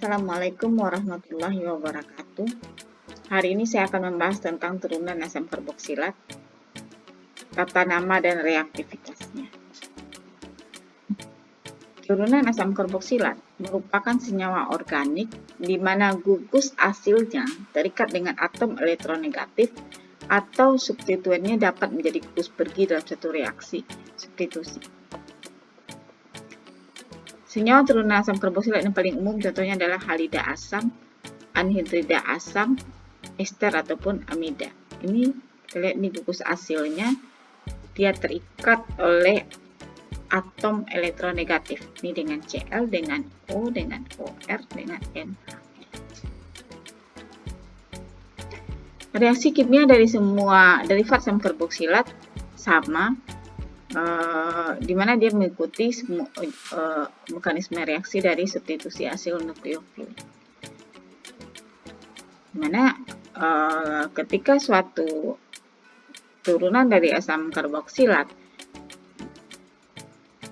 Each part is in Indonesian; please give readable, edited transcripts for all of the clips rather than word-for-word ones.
Assalamualaikum warahmatullahi wabarakatuh. Hari ini saya akan membahas tentang turunan asam karboksilat, tata nama dan reaktivitasnya. Turunan asam karboksilat merupakan senyawa organik di mana gugus asilnya terikat dengan atom elektronegatif atau substituennya dapat menjadi gugus pergi dalam satu reaksi substitusi. Senyawa turunan asam karboksilat yang paling umum contohnya adalah halida asam, anhidrida asam, ester ataupun amida. Ini kita lihat nih gugus asilnya, dia terikat oleh atom elektronegatif. Ini dengan Cl, dengan O, dengan OR, dengan NH. Reaksi kimia dari semua derivat asam karboksilat sama, di mana dia mengikuti mekanisme reaksi dari substitusi asil nukleofil. Dimana ketika suatu turunan dari asam karboksilat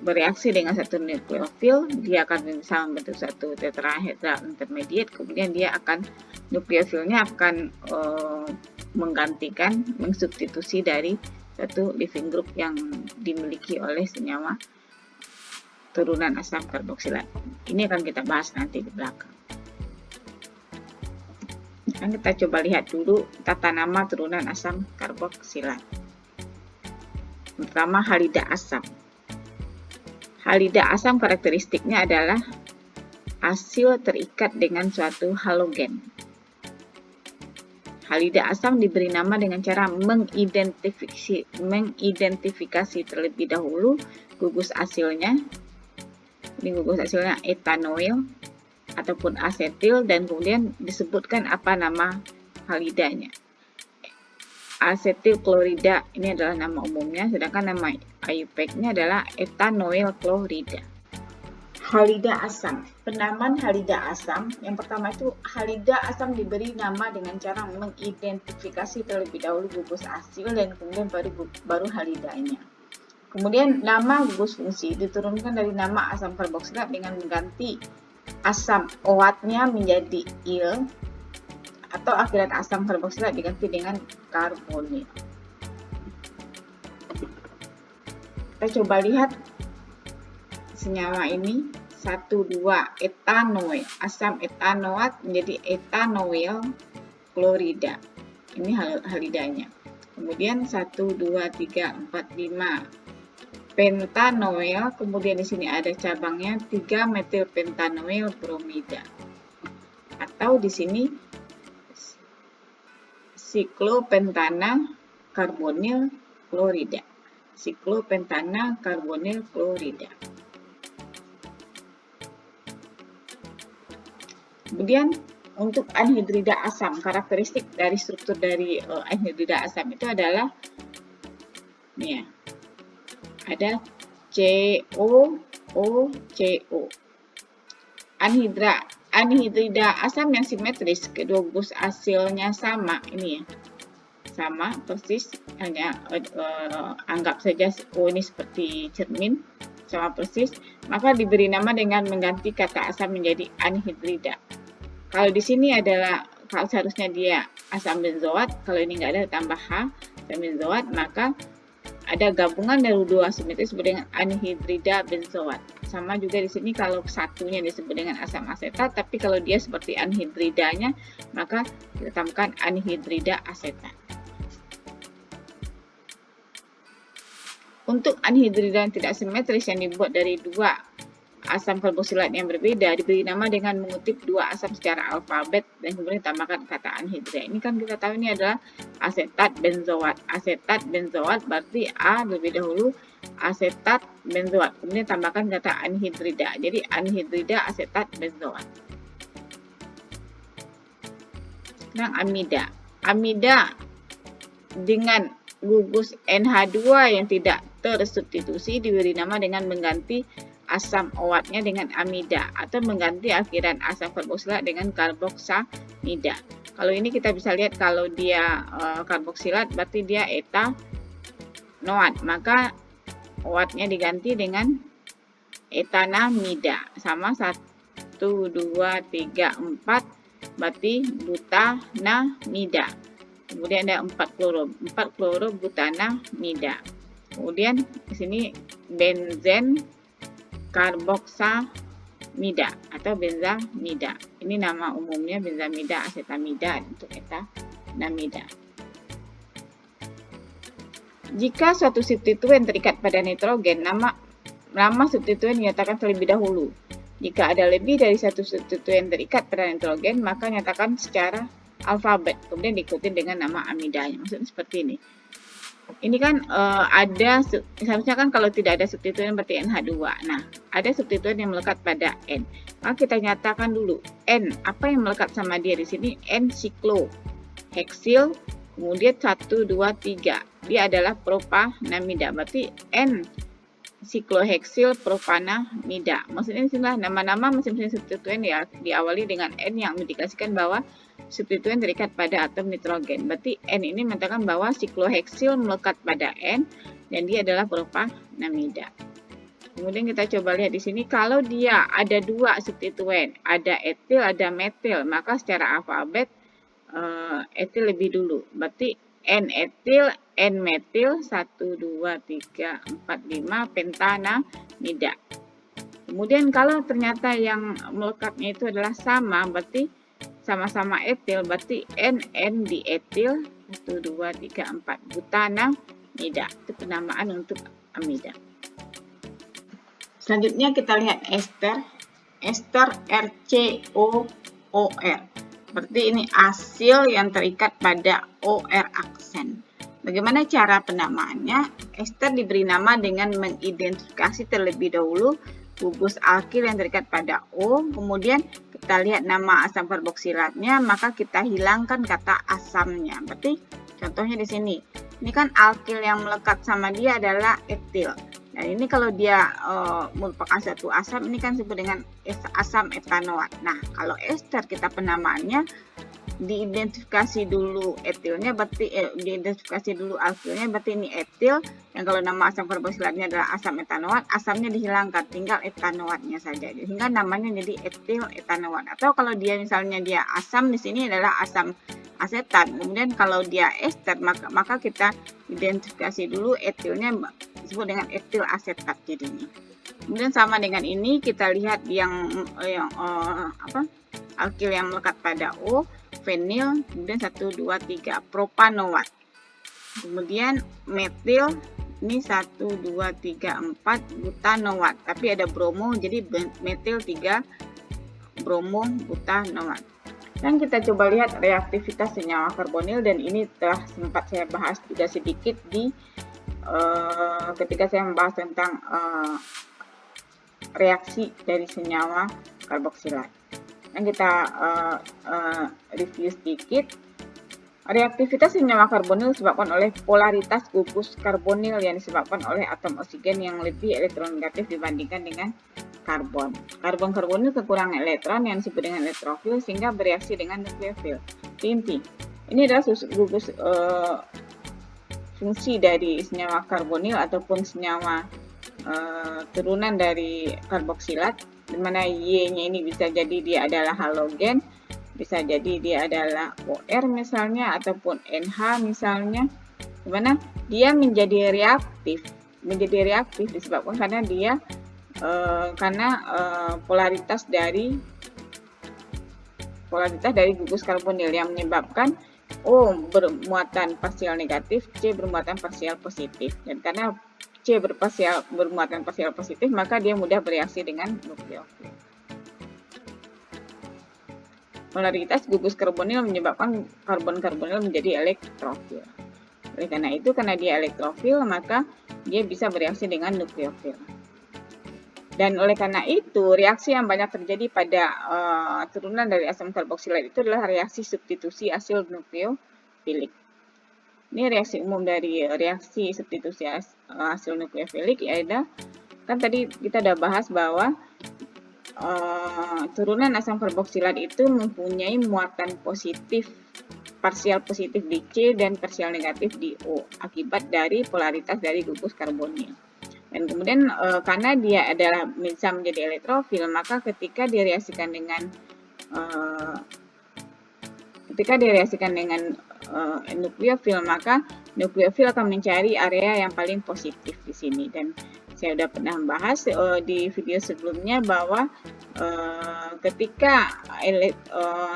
bereaksi dengan satu nukleofil, dia akan bisa membentuk satu tetrahedral intermediate, kemudian dia akan nukleofilnya akan menggantikan, mensubstitusi dari satu living group yang dimiliki oleh senyawa turunan asam karboksilat. Ini akan kita bahas nanti di belakang. Dan kita coba lihat dulu tata nama turunan asam karboksilat. Pertama, halida asam. Halida asam karakteristiknya adalah asil terikat dengan suatu halogen. Halida asam diberi nama dengan cara mengidentifikasi terlebih dahulu gugus asilnya. Ini gugus asilnya etanoil ataupun asetil, dan kemudian disebutkan apa nama halidanya. Asetil klorida ini adalah nama umumnya, sedangkan nama IUPAC-nya adalah etanoil klorida. Halida asam. Penamaan halida asam, yang pertama itu halida asam diberi nama dengan cara mengidentifikasi terlebih dahulu gugus asil dan kemudian baru halidanya. Kemudian nama gugus fungsi diturunkan dari nama asam karboksilat dengan mengganti asam OAT-nya menjadi il atau akhirat asam karboksilat diganti dengan karbonil. Kita coba lihat senyawa ini, 1,2 etanoil, asam etanoat menjadi etanoil klorida. Ini halidanya. Kemudian 1, 2, 3, 4, 5 pentanoil, kemudian di sini ada cabangnya 3 metilpentanoil bromida. Atau di sini siklopentana karbonil klorida. Siklopentana karbonil klorida. Kemudian untuk anhidrida asam, karakteristik dari struktur dari anhidrida asam itu adalah nih ya, ada COOCO. Anhidrida asam yang simetris, kedua gugus asilnya sama, ini ya, sama persis, hanya anggap saja O ini seperti cermin, sama persis, maka diberi nama dengan mengganti kata asam menjadi anhidrida. Kalau di sini adalah, kalau seharusnya dia asam benzoat, kalau ini nggak ada tambah H, asam benzoat, maka ada gabungan dari dua simetris disebut dengan anhidrida benzoat. Sama juga di sini kalau satunya disebut dengan asam asetat, tapi kalau dia seperti anhidridanya, maka kita tambahkan anhidrida asetat. Untuk anhidrida yang tidak simetris yang dibuat dari dua asam karboksilat yang berbeda diberi nama dengan mengutip dua asam secara alfabet dan kemudian tambahkan kata anhidrida. Ini kan kita tahu ini adalah asetat benzoat. Asetat benzoat berarti A lebih dahulu asetat benzoat, kemudian tambahkan kata anhidrida. Jadi anhidrida asetat benzoat. Sekarang amida. Amida dengan gugus NH2 yang tidak tersubstitusi diberi nama dengan mengganti asam OAT-nya dengan amida atau mengganti akhiran asam karboksilat dengan karboksamida. Kalau ini kita bisa lihat kalau dia karboksilat berarti dia etanoat, maka OAT-nya diganti dengan etanamida, sama 1, 2, 3, 4 berarti butanamida. Kemudian ada 4 klorobutanamida. Kemudian di sini benzen karboksamida atau benzamida. Ini nama umumnya benzamida asetamida untuk etanamida. Jika suatu substituen terikat pada nitrogen, nama substituen dinyatakan terlebih dahulu. Jika ada lebih dari satu substituen terikat pada nitrogen, maka nyatakan secara alfabet, kemudian diikuti dengan nama amidanya. Maksudnya seperti ini. Ini kan ada, seharusnya kan kalau tidak ada substituen berarti NH2. Nah, ada substituen yang melekat pada N. Maka kita nyatakan dulu N, apa yang melekat sama dia di sini? N sikloheksil, kemudian 1, 2, 3. Dia adalah propanamida. Berarti N sikloheksil propanamida. Maksudnya inilah nama-nama mesin-mesin substituen ya diawali dengan N yang mengindikasikan bahwa substituen terikat pada atom nitrogen. Berarti N ini mengatakan bahwa sikloheksil melekat pada N dan dia adalah propanamida. Kemudian kita coba lihat di sini kalau dia ada dua substituen, ada etil, ada metil, maka secara alfabet etil lebih dulu. Berarti N etil, N metil, 1, 2, 3, 4, 5 pentanamida. Kemudian kalau ternyata yang melekatnya itu adalah sama, berarti sama-sama etil, berarti N di etil, 1, 2, 3, 4 butanamida. Itu penamaan untuk amida. Selanjutnya kita lihat ester. Ester RCOOR. Berarti ini asil yang terikat pada OR aksen. Bagaimana cara penamaannya? Ester diberi nama dengan mengidentifikasi terlebih dahulu gugus alkil yang terikat pada O. Kemudian kita lihat nama asam karboksilatnya, maka kita hilangkan kata asamnya. Berarti contohnya di sini. Ini kan alkil yang melekat sama dia adalah etil. Nah, ini kalau dia merupakan satu asam, ini kan disebut dengan asam etanoat. Nah, kalau ester kita penamaannya diidentifikasi dulu etilnya, berarti diidentifikasi dulu alkilnya, berarti ini etil. Yang kalau nama asam karboksilatnya adalah asam etanoat, asamnya dihilangkan, tinggal etanoatnya saja. Sehingga namanya jadi etil etanoat. Atau kalau dia misalnya dia asam, di sini adalah asam asetat. Kemudian kalau dia ester, maka kita identifikasi dulu etilnya disebut dengan etil asetat jadinya. Kemudian sama dengan ini kita lihat yang alkil yang melekat pada O, fenil, kemudian 1, 2, 3 propanoat. Kemudian metil ini 1, 2, 3, 4 butanoat, tapi ada bromo jadi metil 3 bromo butanoat. Dan kita coba lihat reaktivitas senyawa karbonil, dan ini telah sempat saya bahas juga sedikit di ketika saya membahas tentang reaksi dari senyawa karboksilat. Dan kita review sedikit. Reaktivitas senyawa karbonil disebabkan oleh polaritas gugus karbonil yang disebabkan oleh atom oksigen yang lebih elektronegatif dibandingkan dengan karbon. Karbon-karbonil kekurangan elektron yang disebut dengan elektrofil sehingga bereaksi dengan nukleofil. Inti, ini adalah gugus fungsi dari senyawa karbonil ataupun senyawa turunan dari karboksilat, di mana Y-nya ini bisa jadi dia adalah halogen, bisa jadi dia adalah OR misalnya, ataupun NH misalnya, di mana dia menjadi reaktif disebabkan karena dia polaritas dari gugus karbonil yang menyebabkan O bermuatan parsial negatif, C bermuatan parsial positif. Dan karena C bermuatan parsial positif, maka dia mudah bereaksi dengan nukleofil. Polaritas gugus karbonil menyebabkan karbon-karbonil menjadi elektrofil. Oleh karena itu, karena dia elektrofil, maka dia bisa bereaksi dengan nukleofil. Dan oleh karena itu, reaksi yang banyak terjadi pada turunan dari asam karboksilat itu adalah reaksi substitusi asil nukleofilik. Ini reaksi umum dari reaksi substitusi asil nukleofilik, yaitu kan tadi kita sudah bahas bahwa turunan asam karboksilat itu mempunyai muatan positif, parsial positif di C dan parsial negatif di O akibat dari polaritas dari gugus karbonil. Dan kemudian karena dia adalah bisa menjadi elektrofil, maka ketika direaksikan dengan nukleofil, maka nukleofil akan mencari area yang paling positif di sini. Dan saya sudah pernah membahas di video sebelumnya bahwa ketika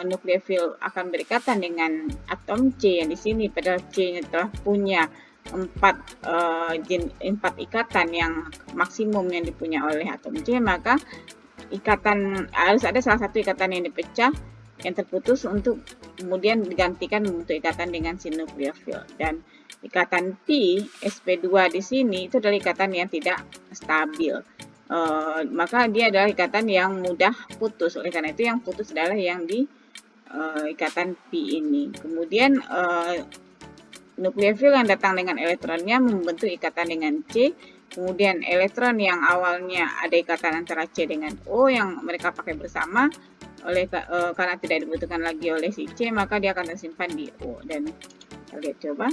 nukleofil akan berikatan dengan atom C yang di sini, padahal C-nya telah punya 4 ikatan yang maksimum yang dipunya oleh atom C, maka ikatan harus ada salah satu ikatan yang dipecah, yang terputus, untuk kemudian digantikan membentuk ikatan dengan si nukleofil. Dan ikatan P sp2 di sini itu adalah ikatan yang tidak stabil. Maka dia adalah ikatan yang mudah putus. Oleh karena itu yang putus adalah yang di ikatan P ini. Kemudian nukleofil yang datang dengan elektronnya membentuk ikatan dengan C. Kemudian elektron yang awalnya ada ikatan antara C dengan O yang mereka pakai bersama, karena tidak dibutuhkan lagi oleh si C, maka dia akan tersimpan di O. Dan kita lihat coba,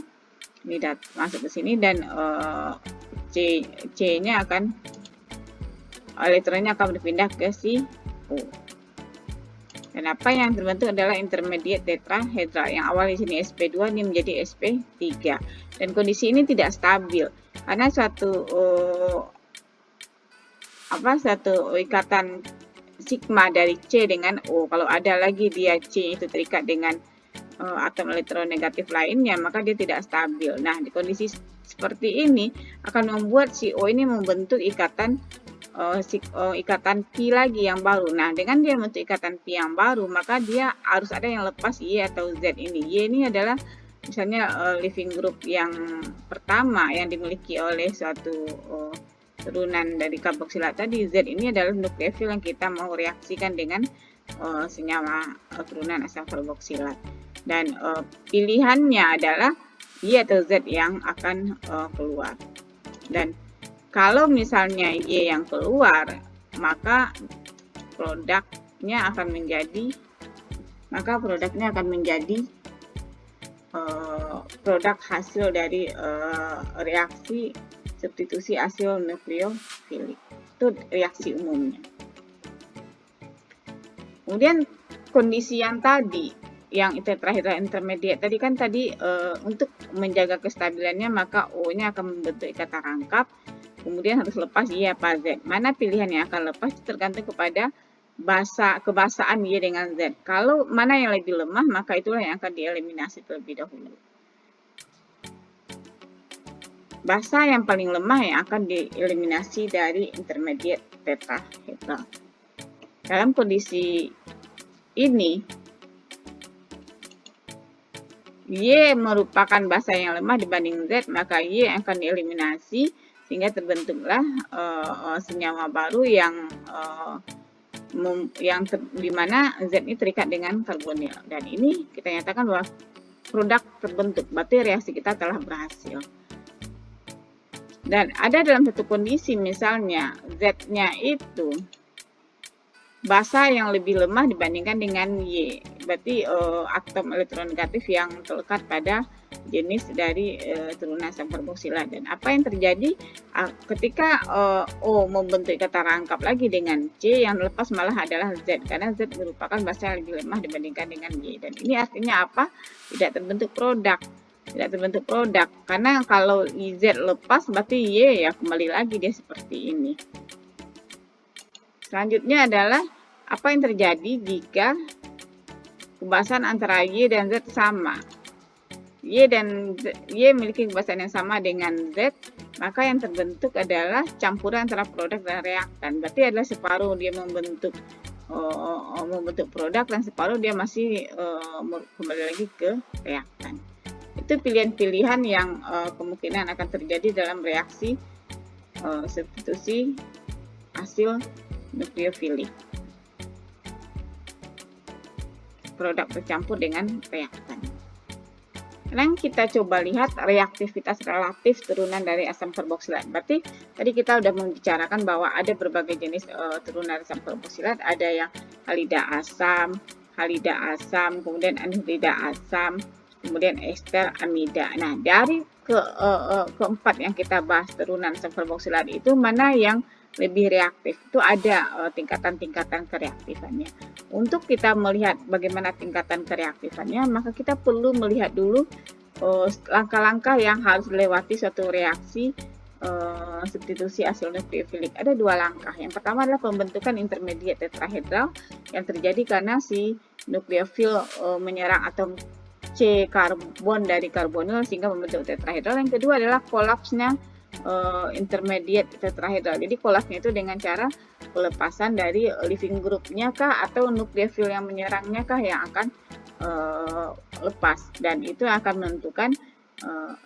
ini masuk ke sini, dan C-nya elektronnya akan berpindah ke si O. Dan apa yang terbentuk adalah intermediate tetrahedral. Yang awal di sini sp2 ini menjadi sp3. Dan kondisi ini tidak stabil karena satu ikatan sigma dari C dengan O. Kalau ada lagi dia C itu terikat dengan atom elektronegatif lainnya, maka dia tidak stabil. Nah, di kondisi seperti ini akan membuat si O ini membentuk ikatan P lagi yang baru. Nah, dengan dia membentuk ikatan P yang baru, maka dia harus ada yang lepas Y atau Z ini. Y ini adalah misalnya leaving group yang pertama yang dimiliki oleh suatu turunan dari karboksilat tadi. Z ini adalah nukleofil yang kita mau reaksikan dengan senyawa turunan asam karboksilat. Dan pilihannya adalah Y atau Z yang akan keluar. Dan kalau misalnya Y yang keluar, maka produknya akan menjadi produk hasil dari reaksi substitusi asil nukleofilik. Itu reaksi umumnya. Kemudian kondisi yang tadi, yang tetrahedral intermediate tadi untuk menjaga kestabilannya, maka O-nya akan membentuk ikatan rangkap. Kemudian harus lepas Y apa Z. Mana pilihan yang akan lepas tergantung kepada kebasaan Y dengan Z. Kalau mana yang lebih lemah, maka itulah yang akan dieliminasi terlebih dahulu. Basa yang paling lemah yang akan dieliminasi dari intermediate tetrahedral. Dalam kondisi ini, Y merupakan basa yang lemah dibanding Z, maka Y akan dieliminasi sehingga terbentuklah senyawa baru yang di mana Z ini terikat dengan karbonil. Dan ini kita nyatakan bahwa produk terbentuk, berarti reaksi kita telah berhasil. Dan ada dalam satu kondisi, misalnya Z-nya itu basa yang lebih lemah dibandingkan dengan Y, berarti atom elektronegatif yang terlekat pada jenis dari turunan asam karboksilat. Dan apa yang terjadi ketika O membentuk ikatan rangkap lagi dengan C, yang lepas malah adalah Z, karena Z merupakan basa yang lebih lemah dibandingkan dengan Y. Dan ini artinya apa? Tidak terbentuk produk. Karena kalau Z lepas berarti Y ya kembali lagi dia seperti ini. Selanjutnya adalah apa yang terjadi jika kebasan antara Y dan Z sama. Y memiliki kebasan yang sama dengan Z, maka yang terbentuk adalah campuran antara produk dan reaktan. Berarti adalah separuh dia membentuk produk dan separuh dia masih kembali lagi ke reaktan. Itu pilihan-pilihan yang kemungkinan akan terjadi dalam reaksi substitusi asil nukleofilik. Produk bercampur dengan reaktan. Sekarang kita coba lihat reaktivitas relatif turunan dari asam karboksilat. Berarti tadi kita sudah membicarakan bahwa ada berbagai jenis turunan asam karboksilat. Ada yang halida asam, kemudian anhidrida asam, kemudian ester, amida. Nah, dari keempat yang kita bahas turunan asam karboksilat itu mana yang lebih reaktif? Itu ada tingkatan-tingkatan kereaktifannya. Untuk kita melihat bagaimana tingkatan kereaktifannya, maka kita perlu melihat dulu langkah-langkah yang harus dilewati suatu reaksi substitusi asil nukleofilik. Ada dua langkah. Yang pertama adalah pembentukan intermediate tetrahedral yang terjadi karena si nukleofil menyerang atom C karbon dari karbonil sehingga membentuk tetrahedral. Yang kedua adalah kolapsnya intermediate tetrahedral. Jadi kolapsnya itu dengan cara pelepasan dari leaving groupnya kah atau nukleofil yang menyerangnya kah yang akan lepas, dan itu akan menentukan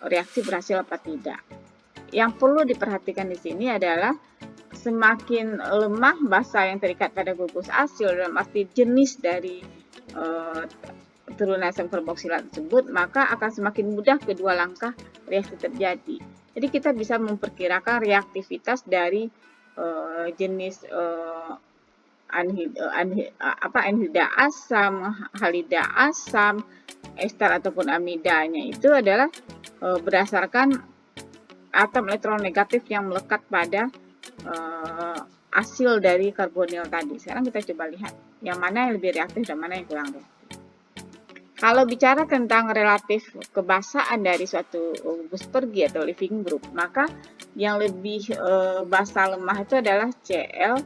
reaksi berhasil apa tidak. Yang perlu diperhatikan di sini adalah semakin lemah basa yang terikat pada gugus asil dalam arti jenis dari turunan asam karboksilat tersebut, maka akan semakin mudah kedua langkah reaksi terjadi. Jadi kita bisa memperkirakan reaktivitas dari jenis anhida asam, halida asam, ester ataupun amidanya itu adalah berdasarkan atom elektron negatif yang melekat pada asil dari karbonil tadi. Sekarang kita coba lihat yang mana yang lebih reaktif dan mana yang kurang reaktif. Kalau bicara tentang relatif kebasaan dari suatu gugus pergi atau leaving group, maka yang lebih basa lemah itu adalah Cl,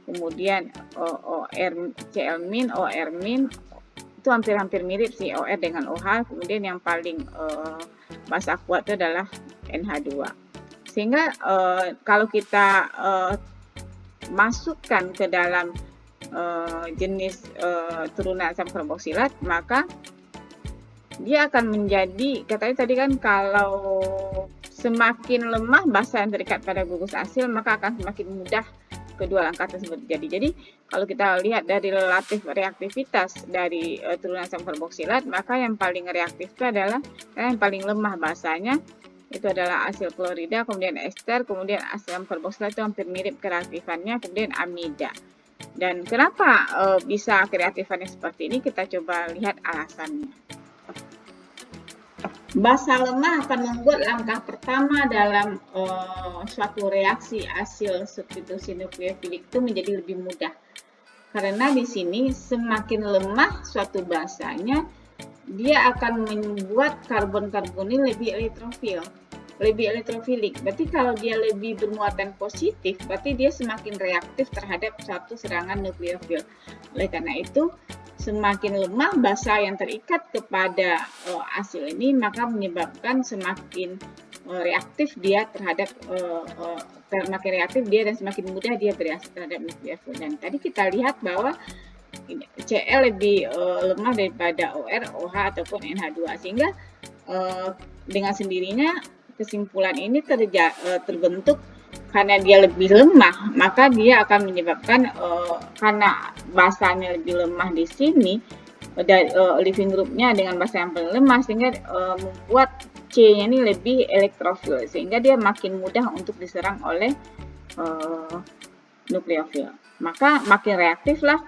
kemudian Cl-, OR-, itu hampir-hampir mirip sih OR dengan OH, kemudian yang paling basa kuat itu adalah NH2. Sehingga kalau kita masukkan ke dalam jenis turunan asam karboksilat, maka dia akan menjadi, katanya tadi kan kalau semakin lemah basa yang terikat pada gugus asil, maka akan semakin mudah kedua langkah tersebut terjadi. Jadi kalau kita lihat dari relatif reaktivitas dari turunan asam karboksilat, maka yang paling reaktif itu adalah yang paling lemah basanya itu adalah asil klorida, kemudian ester, kemudian asam karboksilat itu hampir mirip kereaktifannya, kemudian amida. Dan kenapa bisa kereaktifannya seperti ini? Kita coba lihat alasannya. Basa lemah akan membuat langkah pertama dalam suatu reaksi asil substitusi nukleofilik itu menjadi lebih mudah. Karena di sini semakin lemah suatu basanya, dia akan membuat karbon-karbonil lebih elektrofilik. Berarti kalau dia lebih bermuatan positif, berarti dia semakin reaktif terhadap suatu serangan nukleofil. Oleh karena itu, semakin lemah basa yang terikat kepada asil ini, maka menyebabkan semakin reaktif dia terhadap semakin reaktif dia dan semakin mudah dia bereaksi terhadap nukleofil. Dan tadi kita lihat bahwa Cl lebih lemah daripada OR, OH ataupun NH2, sehingga dengan sendirinya kesimpulan ini terbentuk karena dia lebih lemah, maka dia akan menyebabkan karena basanya lebih lemah di sini, leaving groupnya dengan basa yang paling lemah, sehingga membuat C-nya ini lebih elektrofil, sehingga dia makin mudah untuk diserang oleh nukleofil. Maka makin reaktif lah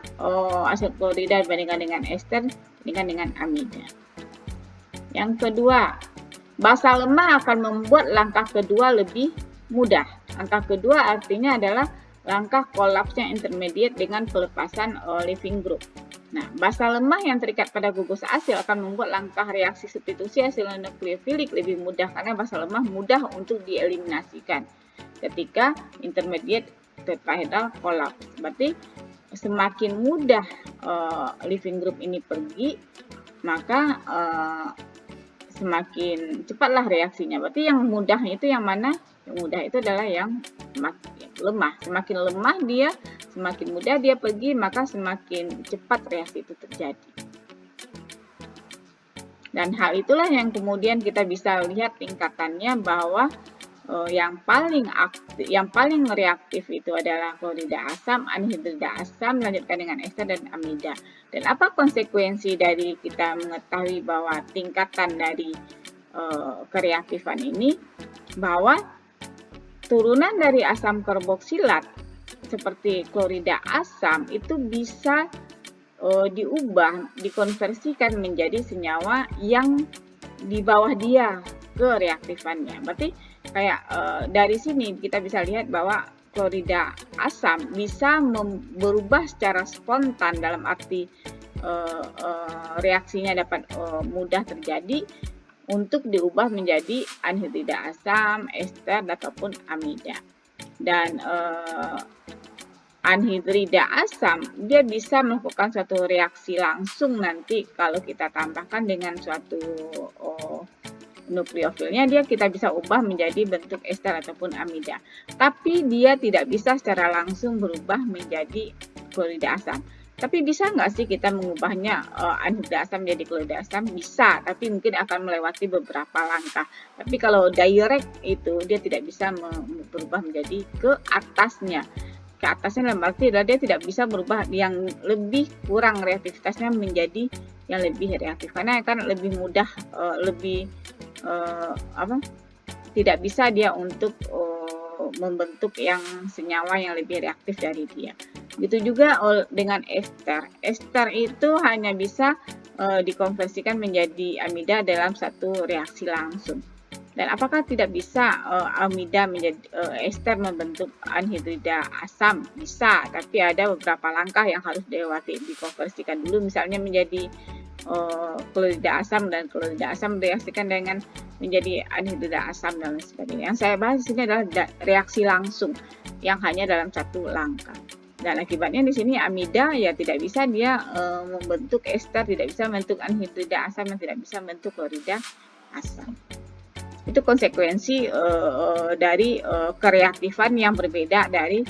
asil klorida dibandingkan dengan ester, dibandingkan dengan amida. Yang kedua, basa lemah akan membuat langkah kedua lebih mudah. Langkah kedua artinya adalah langkah kolapsnya intermediate dengan pelepasan leaving group. Nah, basa lemah yang terikat pada gugus asil akan membuat langkah reaksi substitusi asil nukleofilik lebih mudah karena basa lemah mudah untuk dieliminasikan ketika intermediate tetrahedral kolaps. Berarti semakin mudah leaving group ini pergi, maka semakin cepatlah reaksinya. Berarti yang mudah itu yang mana? Yang mudah itu adalah yang lemah. Semakin lemah dia, semakin mudah dia pergi, maka semakin cepat reaksi itu terjadi. Dan hal itulah yang kemudian kita bisa lihat tingkatannya bahwa yang paling reaktif itu adalah klorida asam, anhidrida asam, lanjutkan dengan ester dan amida. Dan apa konsekuensi dari kita mengetahui bahwa tingkatan dari kereaktifan ini, bahwa turunan dari asam karboksilat seperti klorida asam itu bisa diubah, dikonversikan menjadi senyawa yang di bawah dia kereaktifannya. Berarti kayak dari sini kita bisa lihat bahwa klorida asam bisa berubah secara spontan, dalam arti reaksinya dapat mudah terjadi untuk diubah menjadi anhidrida asam, ester, ataupun amida. Dan anhidrida asam dia bisa melakukan suatu reaksi langsung nanti kalau kita tambahkan dengan suatu nukleofilnya, kita bisa ubah menjadi bentuk ester ataupun amida. Tapi dia tidak bisa secara langsung berubah menjadi klorida asam. Tapi bisa nggak sih kita mengubahnya anhidrida asam menjadi klorida asam? Bisa, tapi mungkin akan melewati beberapa langkah. Tapi kalau direct itu dia tidak bisa berubah menjadi ke atasnya dalam arti dia tidak bisa berubah yang lebih kurang reaktivitasnya menjadi yang lebih reaktif, karena akan lebih mudah tidak bisa dia untuk membentuk yang senyawa yang lebih reaktif dari dia. Begitu juga dengan ester. Ester itu hanya bisa dikonversikan menjadi amida dalam satu reaksi langsung. Dan apakah tidak bisa amida menjadi ester membentuk anhidrida asam? Bisa, tapi ada beberapa langkah yang harus dilewati, dikonversikan dulu misalnya menjadi klorida asam, dan klorida asam direaksikan dengan menjadi anhidrida asam dan lain sebagainya. Yang saya bahas di sini adalah reaksi langsung yang hanya dalam satu langkah. Dan akibatnya di sini amida ya tidak bisa dia membentuk ester, tidak bisa membentuk anhidrida asam, dan tidak bisa membentuk klorida asam. Itu konsekuensi dari kereaktifan yang berbeda dari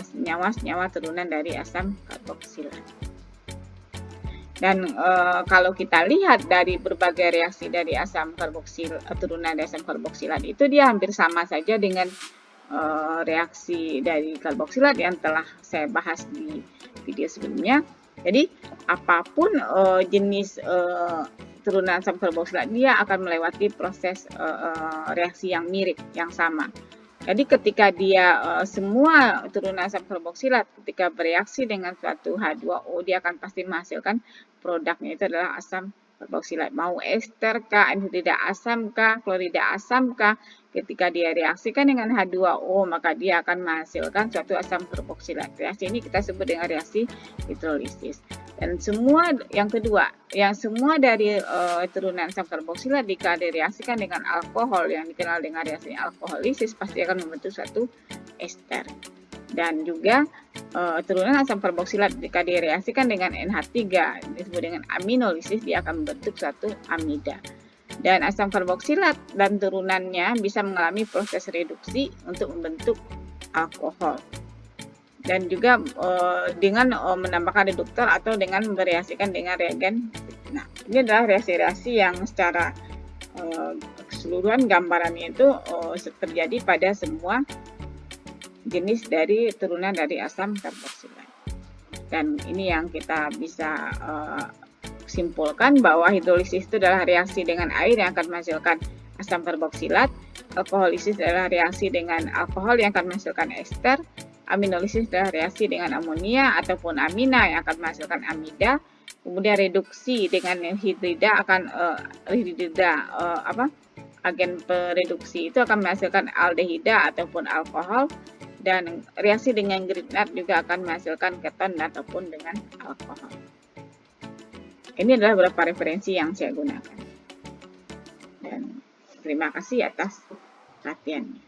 senyawa-senyawa turunan dari asam karboksilat. Dan kalau kita lihat dari berbagai reaksi dari asam karboksilat, turunan dari asam karboksilat itu dia hampir sama saja dengan reaksi dari karboksilat yang telah saya bahas di video sebelumnya. Jadi apapun jenis turunan asam karboksilat, dia akan melewati proses reaksi yang mirip, yang sama. Jadi ketika dia semua turunan asam karboksilat ketika bereaksi dengan suatu H2O, dia akan pasti menghasilkan produknya itu adalah asam karboksilat. Mau ester kah, anhidrida asam kah, klorida asam kah, ketika dia reaksikan dengan H2O, maka dia akan menghasilkan suatu asam karboksilat. Reaksi ini kita sebut dengan reaksi hidrolisis. Dan semua yang kedua, yang semua dari turunan asam karboksilat jika direaksikan dengan alkohol yang dikenal dengan reaksi alkoholisis, pasti akan membentuk suatu ester. Dan juga turunan asam karboksilat jika direaksikan dengan NH3 disebut dengan aminolisis, dia akan membentuk suatu amida. Dan asam karboksilat dan turunannya bisa mengalami proses reduksi untuk membentuk alkohol. Dan juga dengan menambahkan reduktor atau dengan bereaksikan dengan reagen. Nah, ini adalah reaksi-reaksi yang secara keseluruhan gambarannya itu terjadi pada semua jenis dari turunan dari asam karboksilat. Dan ini yang kita bisa simpulkan bahwa hidrolisis itu adalah reaksi dengan air yang akan menghasilkan asam karboksilat, alkoholisis adalah reaksi dengan alkohol yang akan menghasilkan ester, aminolisis adalah reaksi dengan amonia ataupun amina yang akan menghasilkan amida, kemudian reduksi dengan hidrida akan agen pereduksi itu akan menghasilkan aldehida ataupun alkohol. Dan reaksi dengan Grignard juga akan menghasilkan keton ataupun dengan alkohol. Ini adalah beberapa referensi yang saya gunakan. Dan terima kasih atas perhatiannya.